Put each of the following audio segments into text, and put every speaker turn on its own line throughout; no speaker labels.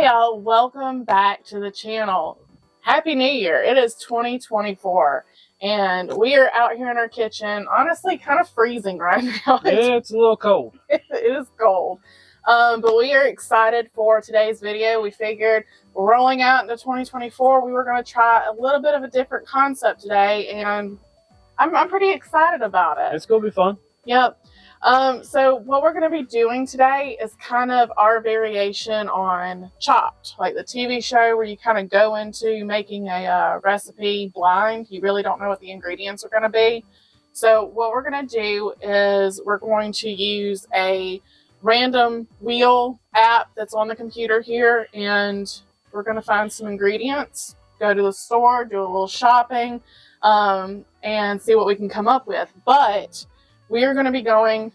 Hey y'all, welcome back to the channel. Happy New Year. It is 2024 and we are out here in our kitchen, honestly kind of freezing right now.
Yeah, it's a little cold.
It is cold. But we are excited for today's video. We figured we're rolling out into 2024. We were going to try a little bit of a different concept today, and I'm pretty excited about it.
It's going to be fun.
Yep. So what we're going to be doing today is kind of our variation on Chopped, like the TV show where you kind of go into making a recipe blind. You really don't know what the ingredients are going to be. So what we're going to do is we're going to use a random wheel app that's on the computer here, and we're going to find some ingredients, go to the store, do a little shopping, and see what we can come up with. But we are going to be going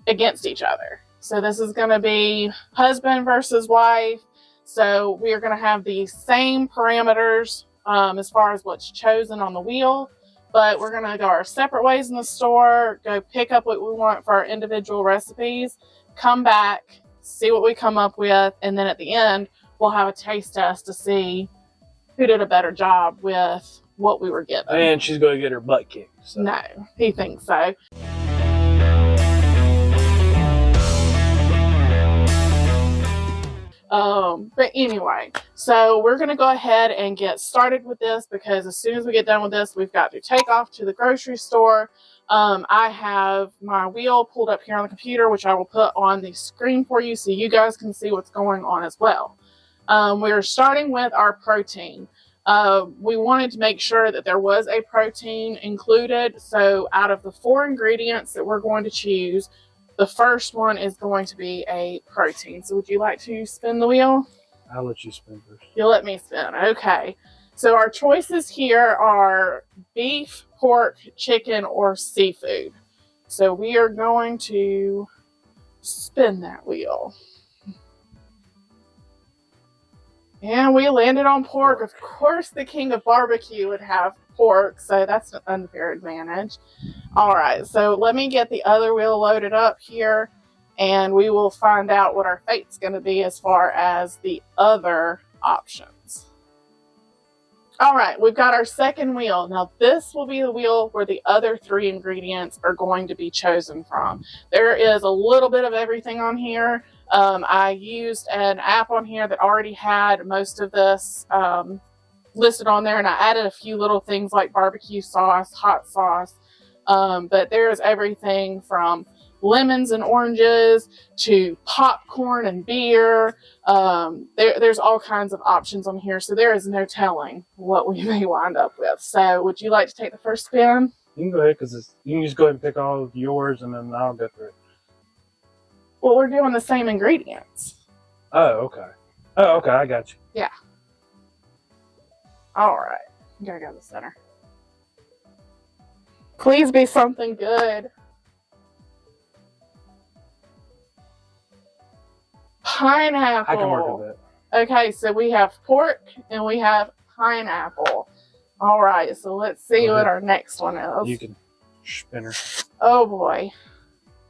against each other. So this is going to be husband versus wife. So we are going to have the same parameters as far as what's chosen on the wheel, but we're going to go our separate ways in the store, go pick up what we want for our individual recipes, come back, see what we come up with, and then at the end, we'll have a taste test to see who did a better job with what we were given.
And she's going to get her butt kicked. So.
No, he thinks so. But anyway, so we're going to go ahead and get started with this, because as soon as we get done with this, we've got to take off to the grocery store. I have my wheel pulled up here on the computer, which I will put on the screen for you so you guys can see what's going on as well. We're starting with our protein. We wanted to make sure that there was a protein included. So out of the 4 ingredients that we're going to choose, the first one is going to be a protein. So would you like to spin the wheel?
I'll let you spin first.
You'll let me spin. Okay. So our choices here are beef, pork, chicken, or seafood. So we are going to spin that wheel. And we landed on pork. Of course, the king of barbecue would have pork, so that's an unfair advantage. All right, so let me get the other wheel loaded up here, and we will find out what our fate's going to be as far as the other options. All right, we've got our second wheel. Now, this will be the wheel where the other 3 ingredients are going to be chosen from. There is a little bit of everything on here. I used an app on here that already had most of this listed on there, and I added a few little things like barbecue sauce, hot sauce, but there's everything from lemons and oranges to popcorn and beer. There's all kinds of options on here, so there is no telling what we may wind up with. So would you like to take the first spin?
You can go ahead, because you can just go ahead and pick all of yours, and then I'll go through it.
Well, we're doing the same ingredients.
Oh, okay. Oh, okay, I got you.
Yeah. All right. You gotta go to the center. Please be something good. Pineapple.
I can work with that.
Okay, so we have pork and we have pineapple. All right, so let's see what our next one is.
You can spin her.
Oh boy.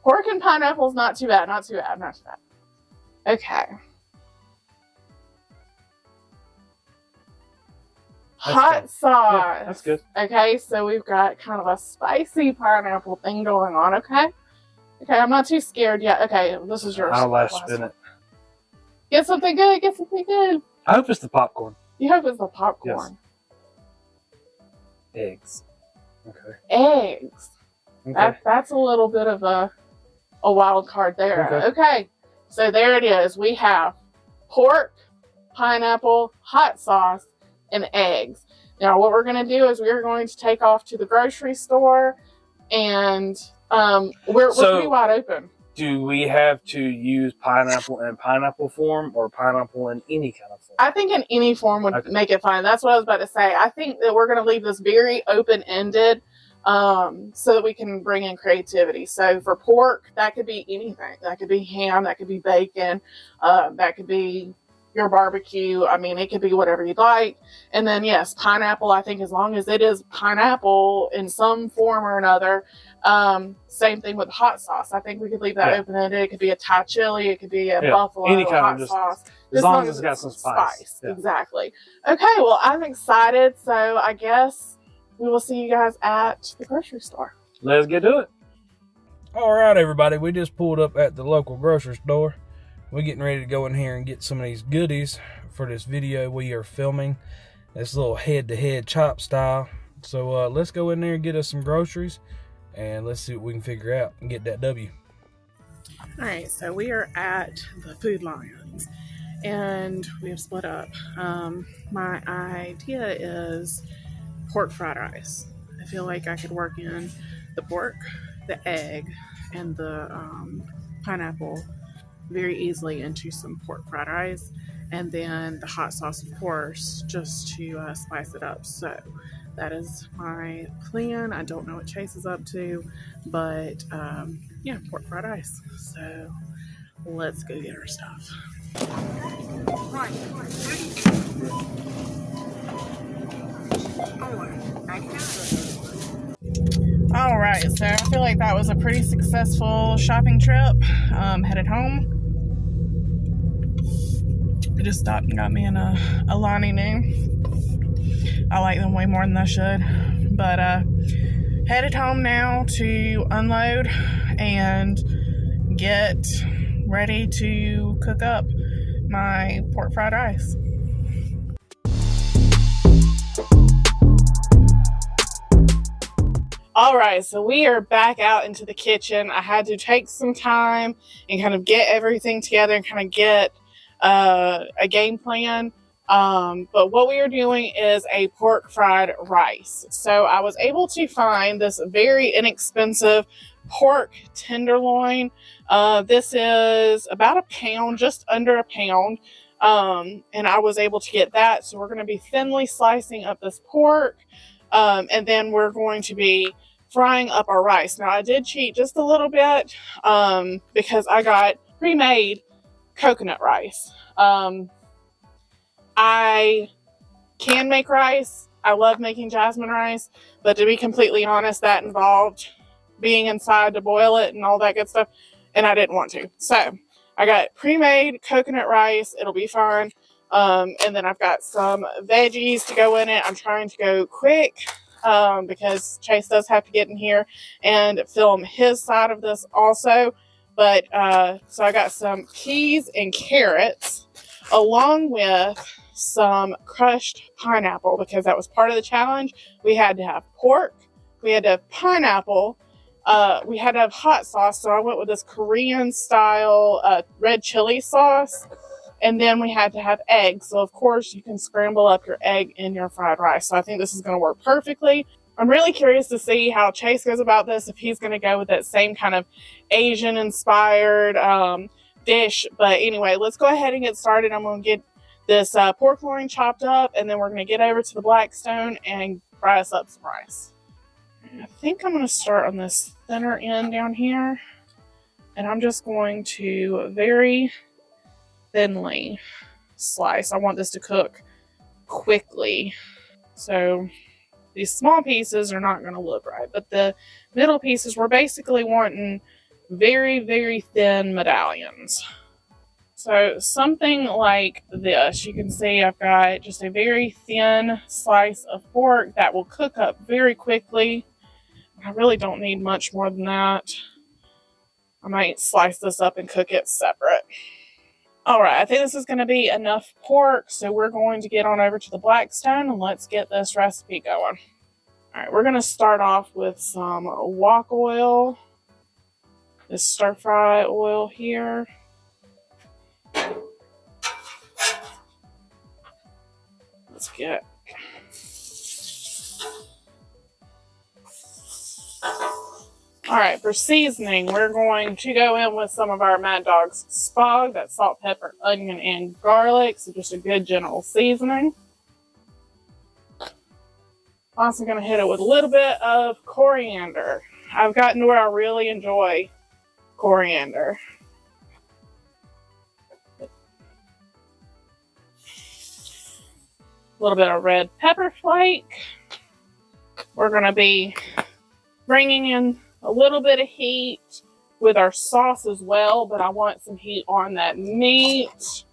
Pork and pineapple is not too bad, not too bad, not too bad. Okay. Hot sauce.
Yeah, that's good.
Okay, so we've got kind of a spicy pineapple thing going on, okay? Okay, I'm not too scared yet. Okay, this is yours.
I'll last spin it.
Get something good, get something good.
I hope it's the popcorn.
You hope it's the popcorn.
Yes. Eggs. Okay.
Eggs.
Okay.
That's a little bit of a wild card there. Okay, so there it is. We have pork, pineapple, hot sauce, and eggs. Now what we're going to do is we're going to take off to the grocery store, and we're pretty wide open.
Do we have to use pineapple in pineapple form or pineapple in any kind of form?
I think in any form would make it fine. That's what I was about to say. I think that we're going to leave this very open-ended so that we can bring in creativity. So for pork, that could be anything. That could be ham, that could be bacon, that could be your barbecue. I mean, it could be whatever you'd like. And then yes, pineapple, I think as long as it is pineapple in some form or another. Same thing with hot sauce. I think we could leave that open-ended. It could be a Thai chili, it could be a buffalo
any kind
hot
of just,
sauce.
as long as it's got some spice. Yeah.
Exactly. Okay, well, I'm excited. So I guess we will see you guys at the grocery store.
Let's get to it.
All right, everybody. We just pulled up at the local grocery store. We're getting ready to go in here and get some of these goodies for this video we are filming. This little head-to-head chop style. So let's go in there and get us some groceries, and let's see what we can figure out and get that W.
All right, so we are at the Food Lions, and we have split up. My idea is pork fried rice. I feel like I could work in the pork, the egg, and the pineapple very easily into some pork fried rice, and then the hot sauce, of course, just to spice it up. So that is my plan. I don't know what Chase is up to, but yeah, pork fried rice. So let's go get our stuff. All right, so I feel like that was a pretty successful shopping trip. Headed home. I just stopped and got me in a Lonnie new. I like them way more than I should. But headed home now to unload and get ready to cook up my pork fried rice. All right, so we are back out into the kitchen. I had to take some time and kind of get everything together and kind of get a game plan. But what we are doing is a pork fried rice. So I was able to find this very inexpensive pork tenderloin. This is about a pound, just under a pound. And I was able to get that. So we're going to be thinly slicing up this pork. And then we're going to be frying up our rice. Now, I did cheat just a little bit because I got pre-made coconut rice. I can make rice. I love making jasmine rice. But to be completely honest, that involved being inside to boil it and all that good stuff. And I didn't want to. So I got pre-made coconut rice. It'll be fine. And then I've got some veggies to go in it. I'm trying to go quick because Chase does have to get in here and film his side of this also. But so I got some peas and carrots along with some crushed pineapple because that was part of the challenge. We had to have pork. We had to have pineapple. We had to have hot sauce. So I went with this Korean style red chili sauce. And then we had to have eggs. So, of course, you can scramble up your egg in your fried rice. So I think this is going to work perfectly. I'm really curious to see how Chase goes about this, if he's going to go with that same kind of Asian-inspired dish. But anyway, let's go ahead and get started. I'm going to get this pork loin chopped up, and then we're going to get over to the Blackstone and fry us up some rice. I think I'm going to start on this thinner end down here. And I'm just going to very thinly slice. I want this to cook quickly. So these small pieces are not going to look right, but the middle pieces, we're basically wanting very, very thin medallions. So something like this. You can see I've got just a very thin slice of pork that will cook up very quickly. I really don't need much more than that. I might slice this up and cook it separate. All right, I think this is going to be enough pork, so we're going to get on over to the Blackstone and let's get this recipe going. All right, we're going to start off with some wok oil, this stir fry oil here. Let's get all right, for seasoning, we're going to go in with some of our Mad Dog's Spog. That's salt, pepper, onion, and garlic. So just a good general seasoning. Also going to hit it with a little bit of coriander. I've gotten to where I really enjoy coriander. little bit of red pepper flake. We're going to be bringing in a little bit of heat with our sauce as well, but I want some heat on that meat.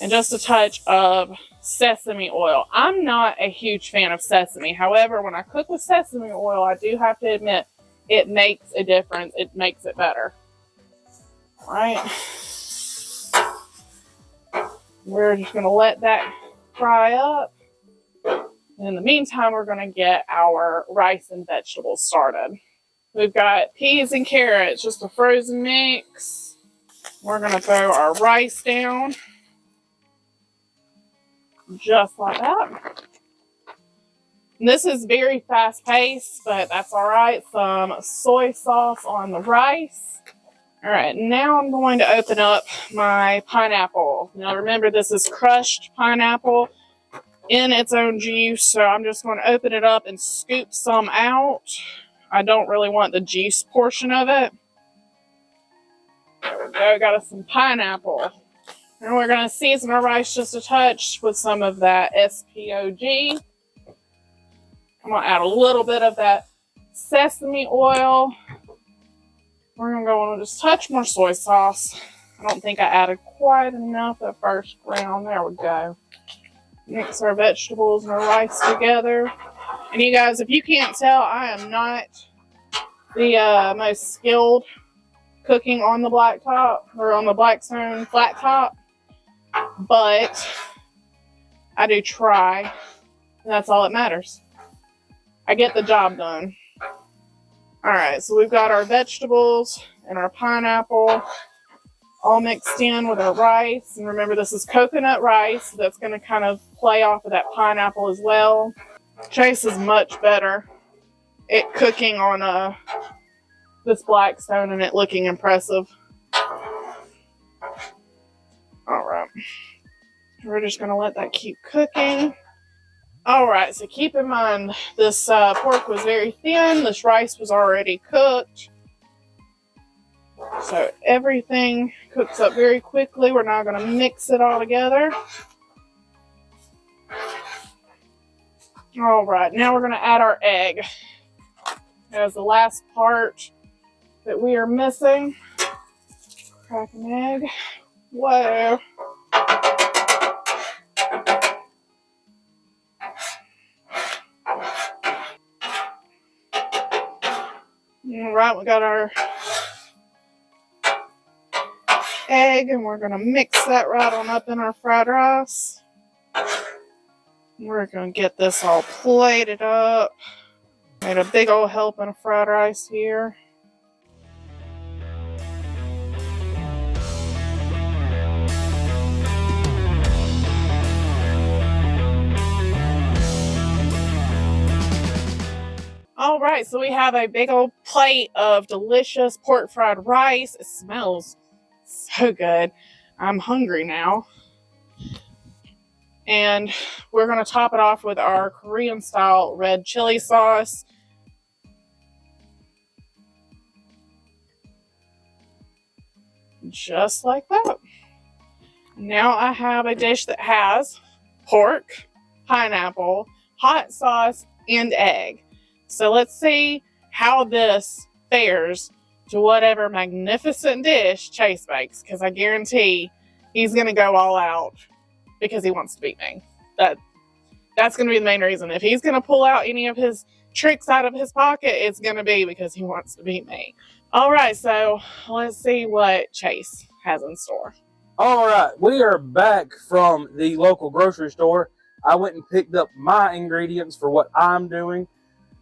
And just a touch of sesame oil. I'm not a huge fan of sesame. However, when I cook with sesame oil, I do have to admit it makes a difference. It makes it better. All right. We're just going to let that fry up. In the meantime, we're going to get our rice and vegetables started. We've got peas and carrots, just a frozen mix. We're going to throw our rice down. Just like that. And this is very fast paced, but that's all right. Some soy sauce on the rice. All right, now I'm going to open up my pineapple. Now remember, this is crushed pineapple in its own juice, so I'm just going to open it up and scoop some out. I don't really want the juice portion of it. There we go, got us some pineapple. And we're going to season our rice just a touch with some of that SPOG. I'm going to add a little bit of that sesame oil. We're going to go on just a touch more soy sauce. I don't think I added quite enough at first round. There we go. Mix our vegetables and our rice together. And you guys, if you can't tell, I am not the most skilled cooking on the blacktop or on the Blackstone flat top. But I do try, and that's all that matters. I get the job done. All right, so we've got our vegetables and our pineapple all mixed in with our rice. And remember, this is coconut rice, so that's going to kind of play off of that pineapple as well. Chase is much better at cooking on this Blackstone and it looking impressive. All right, we're just going to let that keep cooking. All right, so keep in mind, this pork was very thin. This rice was already cooked. So everything cooks up very quickly. We're now going to mix it all together. All right, now we're going to add our egg as the last part that we are missing. Crack an egg. Whoa. All right, we got our egg, and we're going to mix that right on up in our fried rice. We're going to get this all plated up. Made a big old helping of fried rice here. All right, so we have a big old plate of delicious pork fried rice. It smells so good. I'm hungry now. And we're going to top it off with our Korean style red chili sauce. Just like that. Now I have a dish that has pork, pineapple, hot sauce, and egg. So let's see how this fares to whatever magnificent dish Chase makes, because I guarantee he's going to go all out because he wants to beat me. That's going to be the main reason. If he's going to pull out any of his tricks out of his pocket, it's going to be because he wants to beat me. All right, so let's see what Chase has in store.
All right, we are back from the local grocery store. I went and picked up my ingredients for what I'm doing.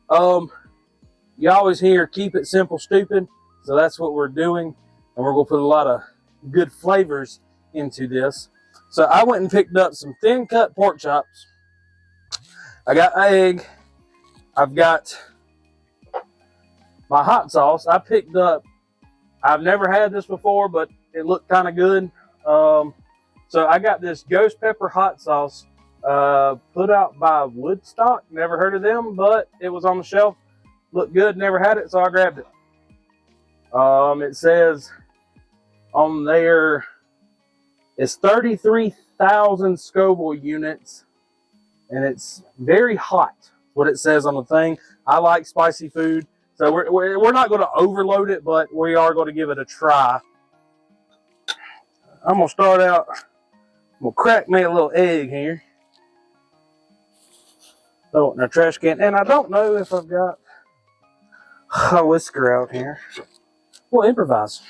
You always hear keep it simple, stupid. So that's what we're doing. And we're going to put a lot of good flavors into this. So I went and picked up some thin cut pork chops. I got egg. I've got my hot sauce. I've never had this before, but it looked kind of good. So I got this ghost pepper hot sauce put out by Woodstock. Never heard of them, but it was on the shelf. Looked good, never had it, so I grabbed it. It says on their It's 33,000 Scoville units, and it's very hot. What it says on the thing. I like spicy food, so we're not going to overload it, but we are going to give it a try. I'm going to start out. I'm going to crack me a little egg here. Throw it in a trash can, and I don't know if I've got a whisker out here. We'll improvise.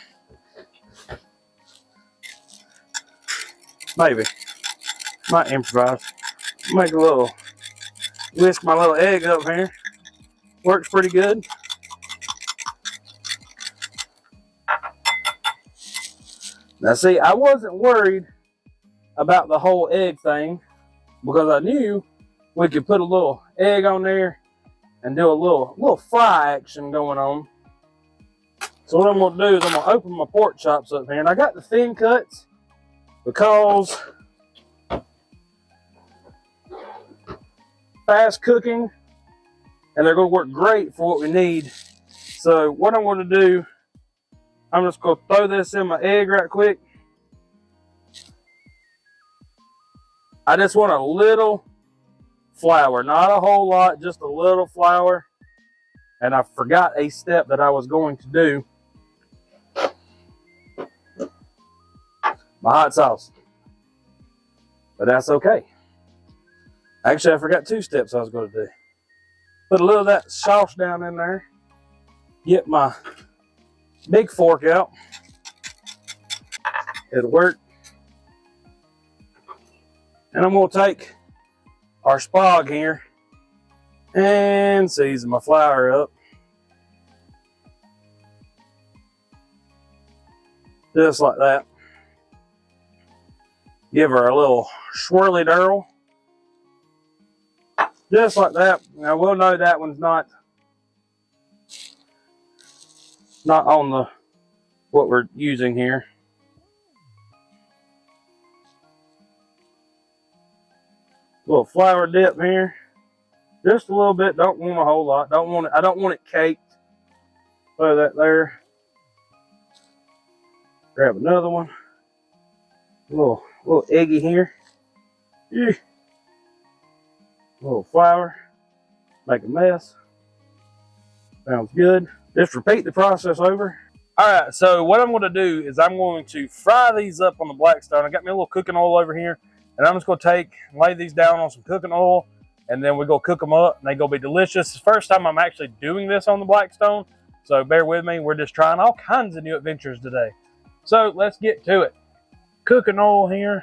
Maybe. Might improvise. Make a little, whisk my little egg up here. Works pretty good. Now see, I wasn't worried about the whole egg thing because I knew we could put a little egg on there and do a little fry action going on. So what I'm going to do is I'm going to open my pork chops up here. And I got the thin cuts because fast cooking, and they're going to work great for what we need. So what I'm going to do, I'm just going to throw this in my egg right quick. I just want a little flour, not a whole lot, just a little flour. And I forgot a step that I was going to do. My hot sauce. But that's okay. Actually, I forgot 2 steps I was going to do. Put a little of that sauce down in there. Get my big fork out. It'll work. And I'm going to take our spag here and season my flour up. Just like that. Give her a little swirly dirl. Just like that. Now we'll know that one's not on the what we're using here. Little flour dip here. Just a little bit. Don't want a whole lot. I don't want it caked. Throw that there. Grab another one. A little eggy here. Yeah. A little flour. Make a mess. Sounds good. Just repeat the process over. Alright, so what I'm going to do is I'm going to fry these up on the Blackstone. I got me a little cooking oil over here. And I'm just going to take and lay these down on some cooking oil. And then we're going to cook them up. And they're going to be delicious. It's the first time I'm actually doing this on the Blackstone. So bear with me. We're just trying all kinds of new adventures today. So let's get to it. Cooking oil here.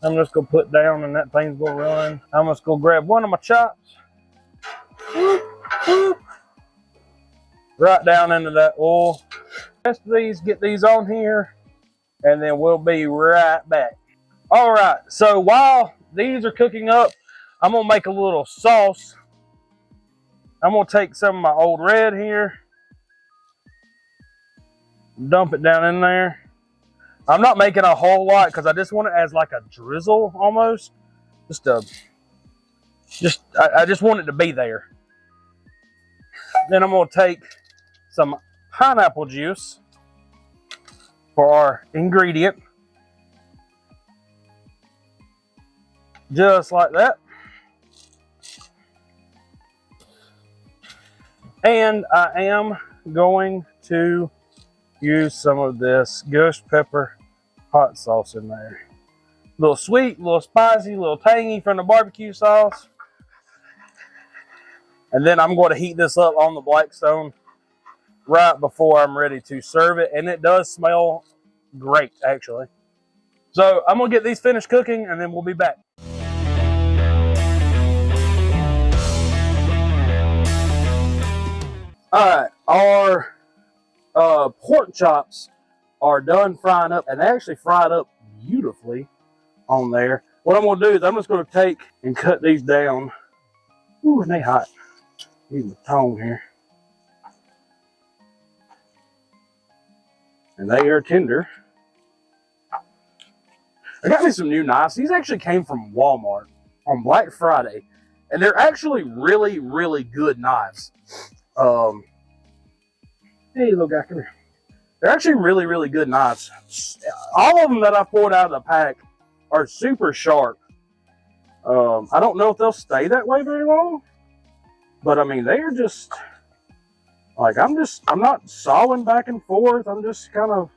I'm just going to put down and that thing's going to run. I'm just going to grab one of my chops. Whoop, whoop. Right down into that oil. Rest of these, get these on here. And then we'll be right back. All right, so while these are cooking up, I'm going to make a little sauce. I'm going to take some of my old red here. Dump it down in there. I'm not making a whole lot because I just want it as like a drizzle almost. I just want it to be there. Then I'm going to take some pineapple juice for our ingredient. Just like that. And I am going to use some of this ghost pepper hot sauce in there. A little sweet, a little spicy, a little tangy from the barbecue sauce. And then I'm going to heat this up on the Blackstone right before I'm ready to serve it. And it does smell great, actually. So I'm going to get these finished cooking and then we'll be back. All right, our pork chops are done frying up, and they actually fried up beautifully on there. What I'm going to do is I'm just going to take and cut these down. Ooh, they hot. Use my tongue here. And they are tender. I got me some new knives. These actually came from Walmart on Black Friday, and they're actually really, really good knives. Hey, little guy, come here.
They're actually really, really good knives. All of them that I pulled out of the pack are super sharp. I don't know if they'll stay that way very long, but I mean, they are just like, I'm not sawing back and forth. I'm just kind of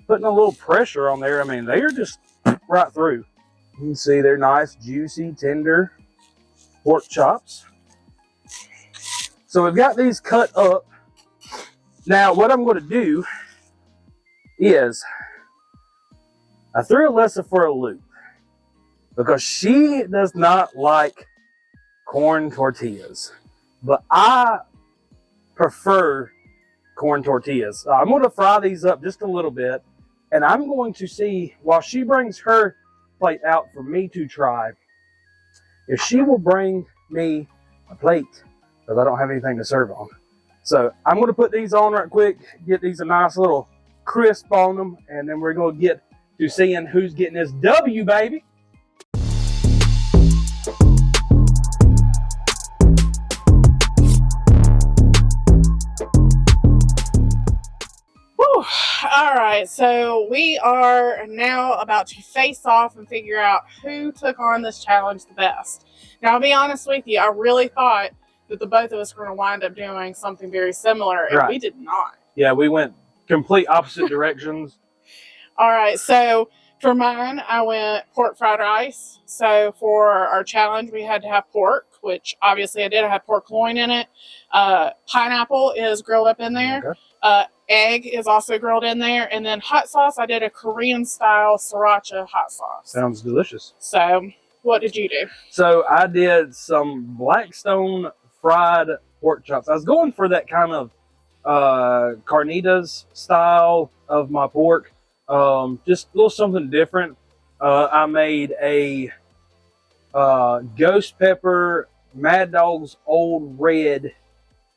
putting a little pressure on there. I mean, they are just right through. You can see they're nice, juicy, tender pork chops. So we've got these cut up. Now, what I'm going to do is I threw Alyssa for a loop because she does not like corn tortillas, but I prefer corn tortillas. I'm going to fry these up just a little bit, and I'm going to see, while she brings her plate out for me to try, if she will bring me a plate, because I don't have anything to serve on. So I'm going to put these on right quick, get these a nice little crisp on them, and then we're going to get to seeing who's getting this W, baby.
Whew. All right, so we are now about to face off and figure out who took on this challenge the best. Now, I'll be honest with you, I really thought that the both of us were going to wind up doing something very similar, and we did not.
Yeah, we went complete opposite directions.
All right, so for mine, I went pork fried rice. So for our challenge, we had to have pork, which obviously I did. I had pork loin in it. Pineapple is grilled up in there. Okay. Egg is also grilled in there. And then hot sauce, I did a Korean-style sriracha hot sauce.
Sounds delicious.
So what did you do?
So I did some Blackstone fried pork chops. I was going for that kind of carnitas style of my pork. Just a little something different. I made a ghost pepper Mad Dog's Old Red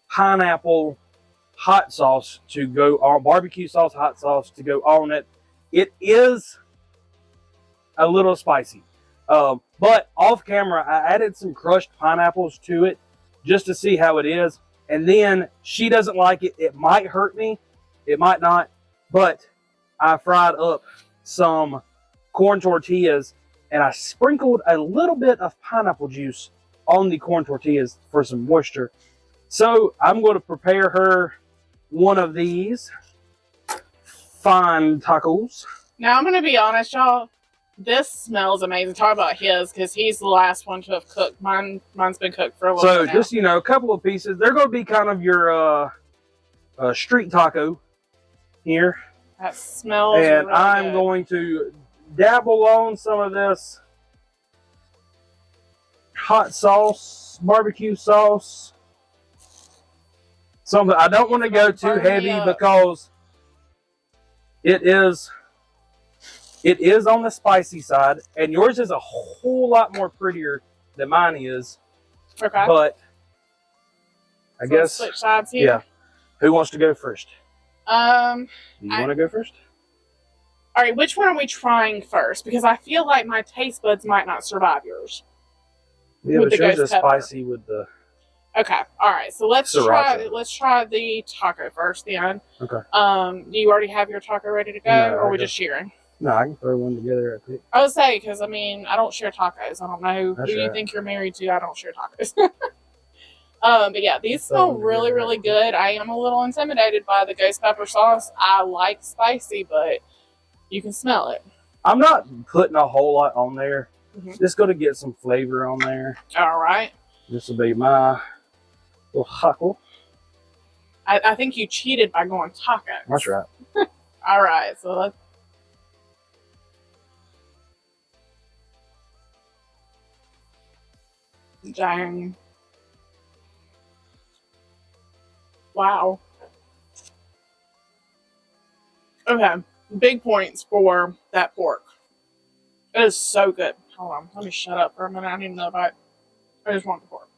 pineapple hot sauce to go on, barbecue sauce hot sauce to go on it. It is a little spicy, but off camera I added some crushed pineapples to it just to see how it is. And then she doesn't like it. It might hurt me, it might not, but I fried up some corn tortillas and I sprinkled a little bit of pineapple juice on the corn tortillas for some moisture. So I'm going to prepare her one of these fine tacos.
Now I'm going to be honest, y'all. This smells amazing. Talk about his, because he's the last one to have cooked. Mine's been cooked for a little bit now.
Just, a couple of pieces. They're going to be kind of your street taco here.
That smells
and
really
I'm
good.
Going to dabble on some of this hot sauce, barbecue sauce. Something I don't want to go too heavy because it is on the spicy side, and yours is a whole lot more prettier than mine is.
Okay.
But I guess
switch sides here.
Yeah. Who wants to go first? You want to go first?
All right, which one are we trying first? Because I feel like my taste buds might not survive yours.
Yeah, but yours is spicy with the...
Okay, all right. So let's try the taco first then.
Okay.
Do you already have your taco ready to go, or are we just sharing?
No, I can throw one together right quick.
I would say, because I mean, I don't share tacos. I don't know who you think you're married to. I don't share tacos. But yeah, these smell really, really good. I am a little intimidated by the ghost pepper sauce. I like spicy, but you can smell it. I'm
not putting a whole lot on there. Just going to get some flavor on there.
All right.
This will be my little taco.
I think you cheated by going tacos.
That's right.
All right, so let's... Dang. Wow. Okay, big points for that pork. It is so good. Hold on, let me shut up for a minute. I need to know about it. I just want the pork.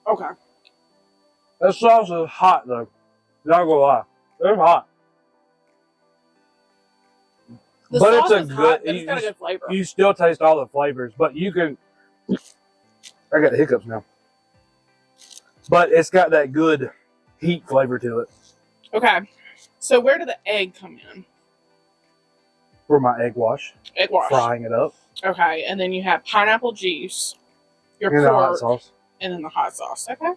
Okay.
That sauce is hot though. Not gonna lie. It's hot.
The
but
sauce
it's a
is
good,
hot, but it's got a good flavor.
You still taste all the flavors, but you can... I got the hiccups now. But it's got that good heat flavor to it.
Okay. So where did the egg come in?
For my egg wash.
Egg wash.
Frying it up.
Okay. And then you have pineapple juice, your
And the hot
pork,
sauce.
and then the hot sauce. Okay.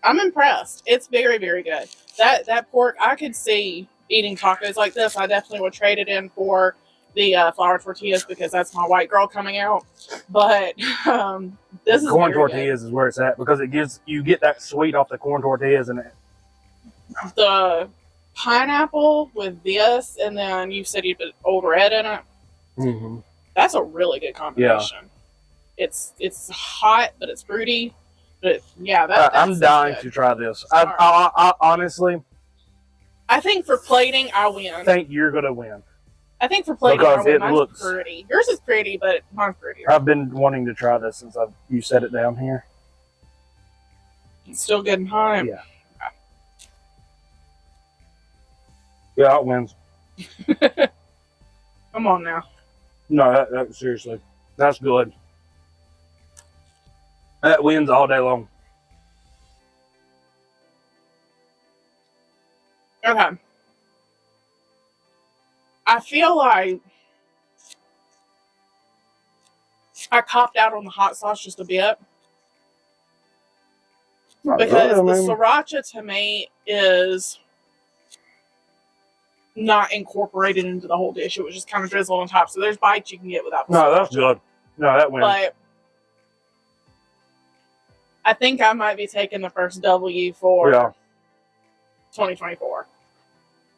I'm impressed. It's very, very good. That pork, I could see eating tacos like this. I definitely would trade it in for the flour tortillas because that's my white girl coming out. But this is
corn
very
tortillas is where it's at because it gives you get that sweet off the corn tortillas and it.
The pineapple with this, and then you said you put Old Red in it.
Mm-hmm.
That's a really good combination. Yeah. It's hot, but it's fruity. But yeah,
I'm dying to try this. I honestly,
I think for plating, I win.
Think you're gonna win.
I think for plating,
because
I win.
it
Mine's
looks
pretty. Yours is pretty, but mine's prettier.
I've been wanting to try this since you set it down here.
It's still good and hot.
Yeah. Yeah, it wins.
Come on now.
No, that seriously, that's good. That wins all day long.
Okay. I feel like I copped out on the hot sauce just a bit. Because the sriracha to me is not incorporated into the whole dish. It was just kind of drizzled on top. So there's bites you can get without the
No,
sriracha.
that's good. No, that wins.
But I think I might be taking the first W for 2024.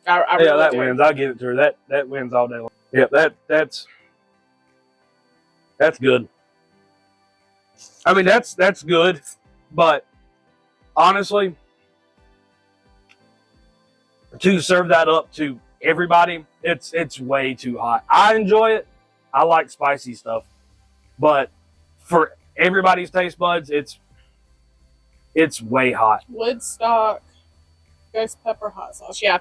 I really
that
do.
wins. I'll give it to her. That wins all day long. Yep, that's good. I mean, that's good, but honestly, to serve that up to everybody, it's way too hot. I enjoy it. I like spicy stuff, but for everybody's taste buds, it's way hot.
Woodstock ghost pepper hot sauce. Yeah.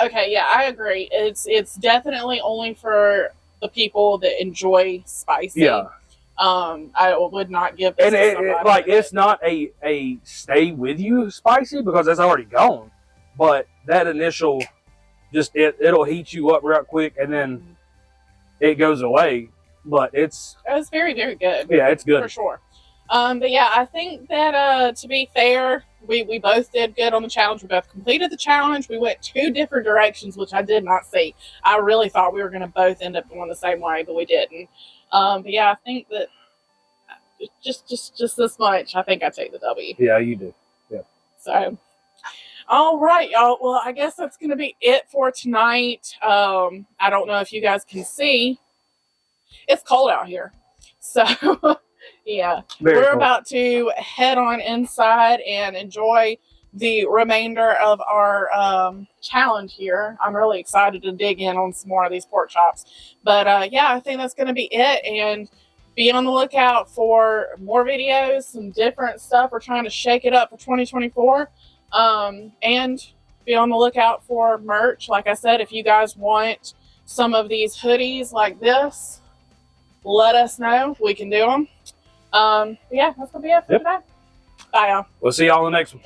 Okay. Yeah, I agree. It's definitely only for the people that enjoy spicy.
Yeah.
I would not give this
And
to somebody
it's not a stay with you spicy because it's already gone, but that initial just it'll heat you up real quick and then it goes away. But it's
very, very good.
Yeah, it's good
for sure. But yeah, I think that to be fair, we both did good on the challenge. We both completed the challenge. We went 2 different directions, which I did not see. I really thought we were going to both end up going the same way, but we didn't. But yeah, I think that just this much, I think I take the W.
Yeah, you do. Yeah.
So, all right, y'all. Well, I guess that's going to be it for tonight. I don't know if you guys can see. It's cold out here. So, yeah. We're about to head on inside and enjoy the remainder of our challenge here. I'm really excited to dig in on some more of these pork chops. But, yeah, I think that's going to be it. And be on the lookout for more videos, some different stuff. We're trying to shake it up for 2024. And be on the lookout for merch. Like I said, if you guys want some of these hoodies like this, let us know. We can do them. Yeah, that's going to be it for today. Bye, y'all.
We'll see y'all in the next one.